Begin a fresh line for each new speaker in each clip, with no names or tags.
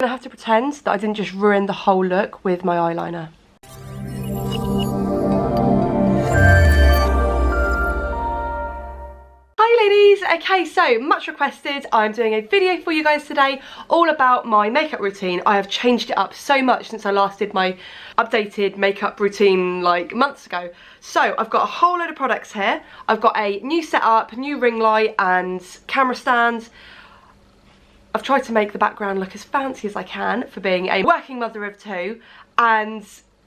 I'm gonna have to pretend that I didn't just ruin the whole look with my eyeliner. Hi ladies! Okay, so much requested, I'm doing a video for you guys today all about my makeup routine. I have changed it up so much since I last did my updated makeup routine like months ago. So I've got a whole load of products here. I've got a new setup, new ring light and camera stand. I've tried to make the background look as fancy as I can for being a working mother of two, and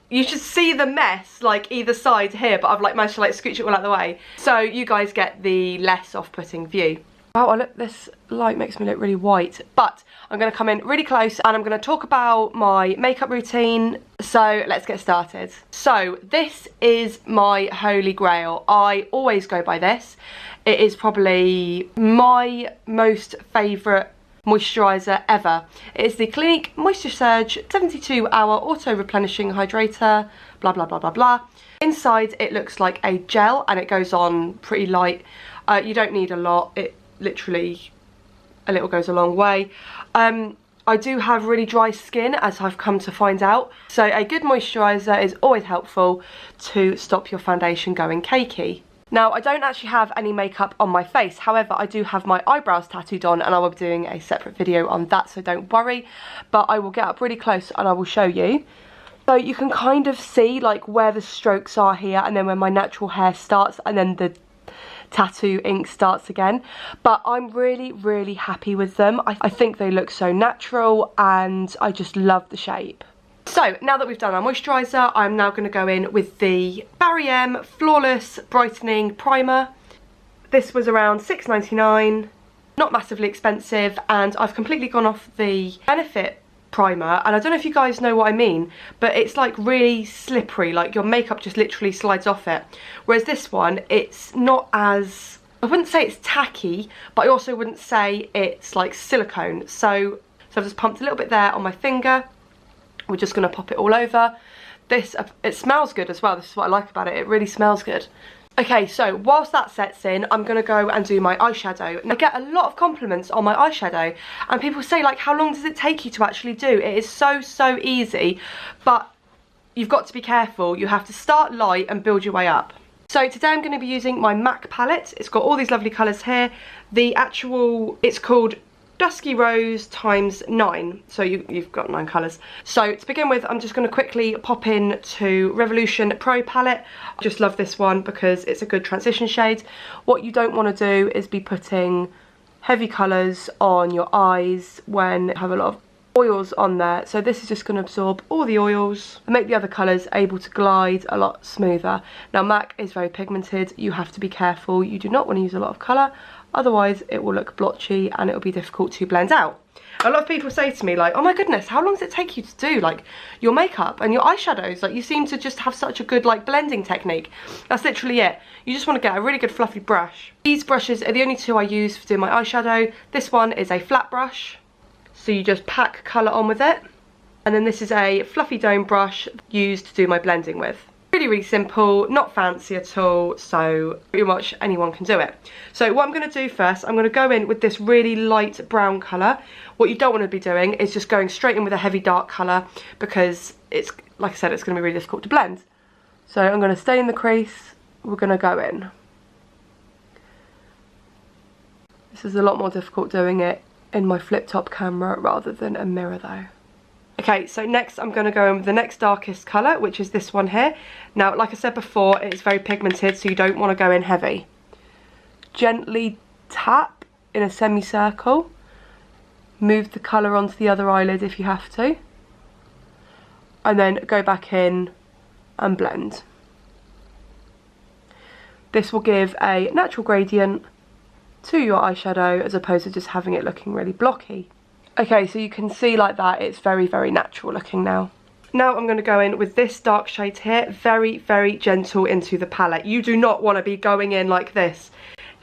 you should see the mess like either side here, but I've like managed to like scooch it all out of the way so you guys get the less off-putting view. Wow, this light makes me look really white, but I'm going to come in really close and I'm going to talk about my makeup routine. So let's get started. So this is my holy grail. I always go by this. It is probably my most favourite moisturiser ever. It is the Clinique Moisture Surge 72-hour auto replenishing hydrator, blah blah blah blah blah. Inside it looks like a gel and it goes on pretty light. You don't need a lot, it literally a little goes a long way. I do have really dry skin, as I've come to find out, so a good moisturiser is always helpful to stop your foundation going cakey. Now, I don't actually have any makeup on my face, however, I do have my eyebrows tattooed on and I will be doing a separate video on that, so don't worry. But I will get up really close and I will show you. So you can kind of see like where the strokes are here and then where my natural hair starts and then the tattoo ink starts again. But I'm really, really happy with them. I think they look so natural and I just love the shape. So now that we've done our moisturiser, I'm now going to go in with the Barry M Flawless Brightening Primer. This was around £6.99, not massively expensive, and I've completely gone off the Benefit primer, and I don't know if you guys know what I mean, but it's like really slippery, like your makeup just literally slides off it. Whereas this one, it's not as, I wouldn't say it's tacky, but I also wouldn't say it's like silicone. So I've just pumped a little bit there on my finger. We're just going to pop it all over. This, it smells good as well. This is what I like about it. It really smells good. Okay, so whilst that sets in, I'm going to go and do my eyeshadow. Now, I get a lot of compliments on my eyeshadow, and people say, like, how long does it take you to actually do? It is so easy, but you've got to be careful. You have to start light and build your way up. So today I'm going to be using my MAC palette. It's got all these lovely colours here. The actual, it's called Dusky Rose times 9, so you've got 9 colours. So to begin with, I'm just going to quickly pop in to Revolution Pro palette. I just love this one because it's a good transition shade. What you don't want to do is be putting heavy colours on your eyes when you have a lot of oils on there. So this is just going to absorb all the oils and make the other colours able to glide a lot smoother. Now MAC is very pigmented. You have to be careful. You do not want to use a lot of colour. Otherwise it will look blotchy and it will be difficult to blend out. A lot of people say to me like, oh my goodness, how long does it take you to do like your makeup and your eyeshadows? Like, you seem to just have such a good like blending technique. That's literally it. You just want to get a really good fluffy brush. These brushes are the only two I use for doing my eyeshadow. This one is a flat brush, so you just pack colour on with it. And then this is a fluffy dome brush used to do my blending with. Really simple, not fancy at all, so pretty much anyone can do it. So what I'm going to do first, I'm going to go in with this really light brown colour. What you don't want to be doing is just going straight in with a heavy dark colour, because it's, like I said, it's going to be really difficult to blend. So I'm going to stay in the crease, we're going to go in. This is a lot more difficult doing it in my flip top camera rather than a mirror though. Okay, so next I'm going to go in with the next darkest colour, which is this one here. Now, like I said before, it's very pigmented, so you don't want to go in heavy. Gently tap in a semicircle. Move the colour onto the other eyelid if you have to. And then go back in and blend. This will give a natural gradient to your eyeshadow as opposed to just having it looking really blocky. Okay, so you can see like that, it's very natural looking now. Now I'm going to go in with this dark shade here, very gentle into the palette. You do not want to be going in like this.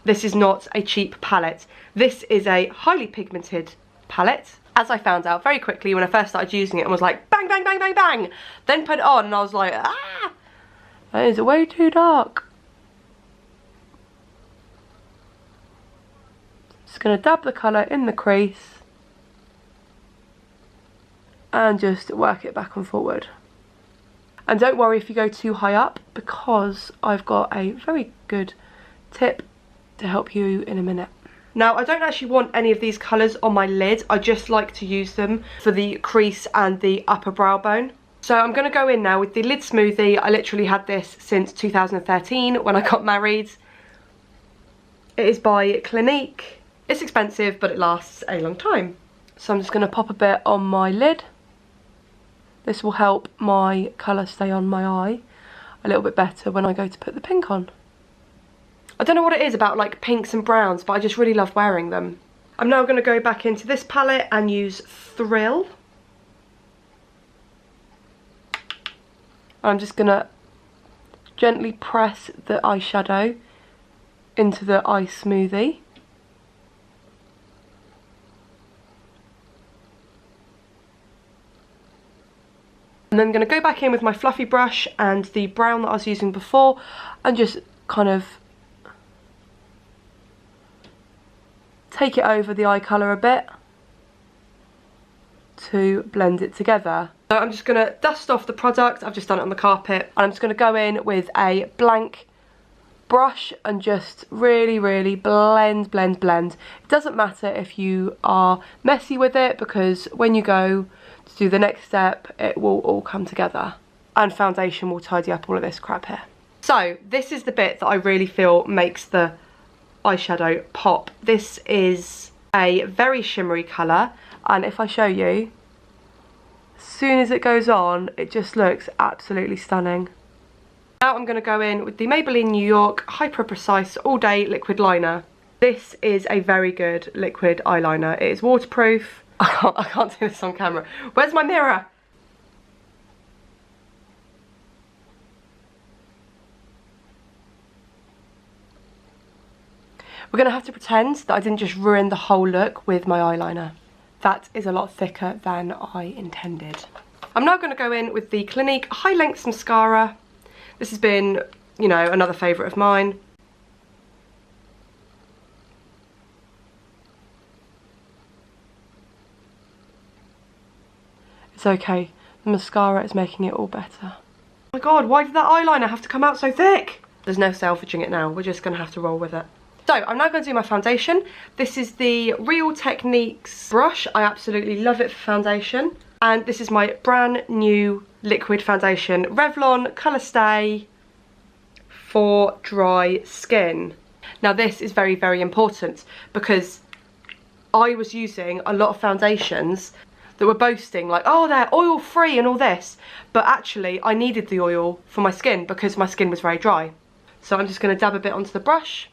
This is not a cheap palette. This is a highly pigmented palette. As I found out very quickly when I first started using it and was like, bang, bang, bang, bang, bang. Then put it on and I was like, ah, that is way too dark. Just going to dab the colour in the crease. and just work it back and forward. And don't worry if you go too high up, because I've got a very good tip to help you in a minute. Now, I don't actually want any of these colours on my lid. I just like to use them for the crease and the upper brow bone. So I'm going to go in now with the Lid Smoothie. I literally had this since 2013 when I got married. It is by Clinique. It's expensive, but it lasts a long time. So I'm just going to pop a bit on my lid. This will help my colour stay on my eye a little bit better when I go to put the pink on. I don't know what it is about like pinks and browns, but I just really love wearing them. I'm now going to go back into this palette and use Thrill. I'm just going to gently press the eyeshadow into the eye smoothie. And then I'm going to go back in with my fluffy brush and the brown that I was using before and just kind of take it over the eye colour a bit to blend it together. So I'm just going to dust off the product. I've just done it on the carpet. And I'm just going to go in with a blank brush and just really, really blend, blend, blend. It doesn't matter if you are messy with it, because when you go to do the next step, it will all come together. And foundation will tidy up all of this crap here. So this is the bit that I really feel makes the eyeshadow pop. This is a very shimmery colour, and if I show you, as soon as it goes on, it just looks absolutely stunning. Now I'm going to go in with the Maybelline New York Hyper Precise All Day Liquid Liner. This is a very good liquid eyeliner. It is waterproof. I can't do this on camera. Where's my mirror? We're going to have to pretend that I didn't just ruin the whole look with my eyeliner. That is a lot thicker than I intended. I'm now going to go in with the Clinique High Length Mascara. This has been, you know, another favourite of mine. It's okay, the mascara is making it all better. Oh my god, why did that eyeliner have to come out so thick? There's no salvaging it now, we're just going to have to roll with it. So I'm now going to do my foundation. This is the Real Techniques brush. I absolutely love it for foundation. And this is my brand new liquid foundation, Revlon Colour Stay for dry skin. Now this is very, very important, because I was using a lot of foundations that were boasting like, oh, they're oil free and all this, but actually I needed the oil for my skin because my skin was very dry. So I'm just going to dab a bit onto the brush.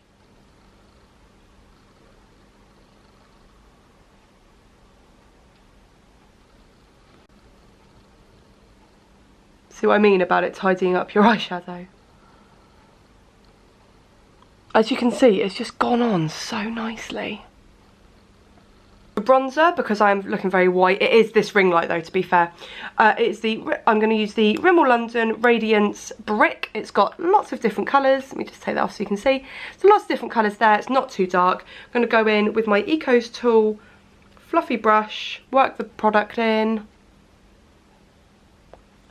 See what I mean about it tidying up your eyeshadow? As you can see, it's just gone on so nicely. The bronzer, because I'm looking very white, it is this ring light though, to be fair. I'm going to use the Rimmel London Radiance Brick. It's got lots of different colours. Let me just take that off so you can see. So lots of different colours there. It's not too dark. I'm going to go in with my Ecos Tool fluffy brush, work the product in.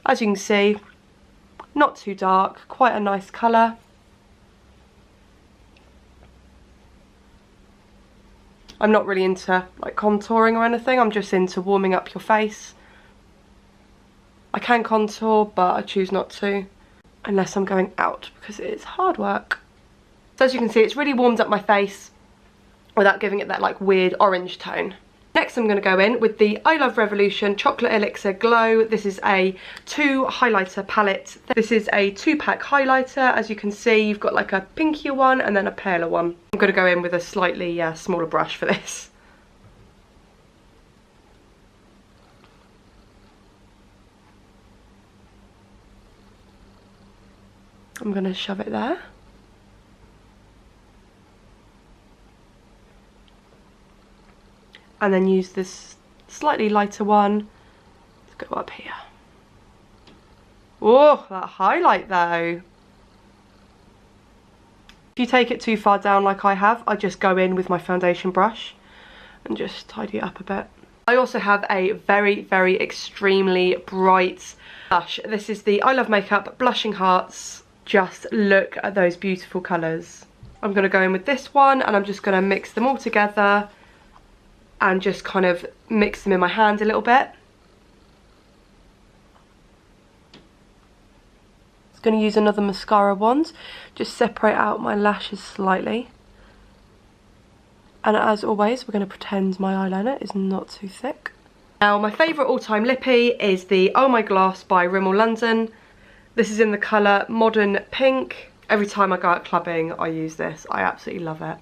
As you can see, not too dark, quite a nice colour. I'm not really into like contouring or anything, I'm just into warming up your face. I can contour, but I choose not to, unless I'm going out, because it is hard work. So as you can see, it's really warmed up my face without giving it that like weird orange tone. Next I'm going to go in with the I Love Revolution Chocolate Elixir Glow. This is a 2 highlighter palette. This is a 2-pack highlighter. As you can see, you've got like a pinkier one and then a paler one. I'm going to go in with a slightly smaller brush for this. I'm going to shove it there. And then use this slightly lighter one to go up here. Oh, that highlight though. If you take it too far down like I have, I just go in with my foundation brush and just tidy it up a bit. I also have a very, very extremely bright blush. This is the I Love Makeup Blushing Hearts. Just look at those beautiful colours. I'm going to go in with this one and I'm just going to mix them all together and just kind of mix them in my hand a little bit. I'm going to use another mascara wand, just separate out my lashes slightly. And as always, we're going to pretend my eyeliner is not too thick. Now, my favourite all-time lippy is the Oh My Gloss by Rimmel London. This is in the colour Modern Pink. Every time I go out clubbing, I use this. I absolutely love it.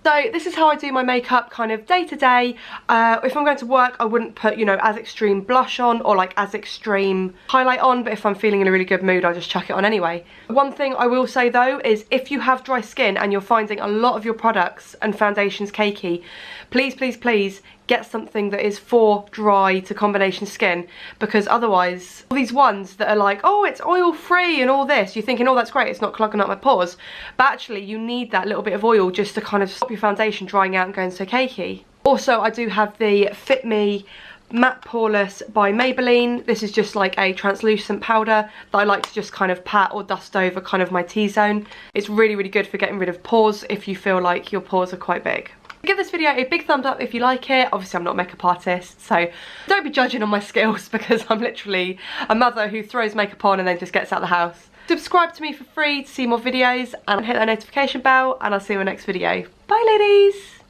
So this is how I do my makeup kind of day to day. If I'm going to work, I wouldn't put, you know, as extreme blush on or like as extreme highlight on, but if I'm feeling in a really good mood, I just chuck it on anyway. One thing I will say though is if you have dry skin and you're finding a lot of your products and foundations cakey, please, please, please get something that is for dry to combination skin, because otherwise all these ones that are like, oh, it's oil free and all this, you're thinking, oh, that's great, it's not clogging up my pores, but actually you need that little bit of oil just to kind of stop your foundation drying out and going so cakey. Also, I do have the Fit Me Matte Poreless by Maybelline. This is just like a translucent powder that I like to just kind of pat or dust over kind of my T-zone. It's really, really good for getting rid of pores if you feel like your pores are quite big. Give this video a big thumbs up if you like it. Obviously I'm not a makeup artist, so don't be judging on my skills because I'm literally a mother who throws makeup on and then just gets out of the house. Subscribe to me for free to see more videos and hit that notification bell, and I'll see you in my next video. Bye ladies!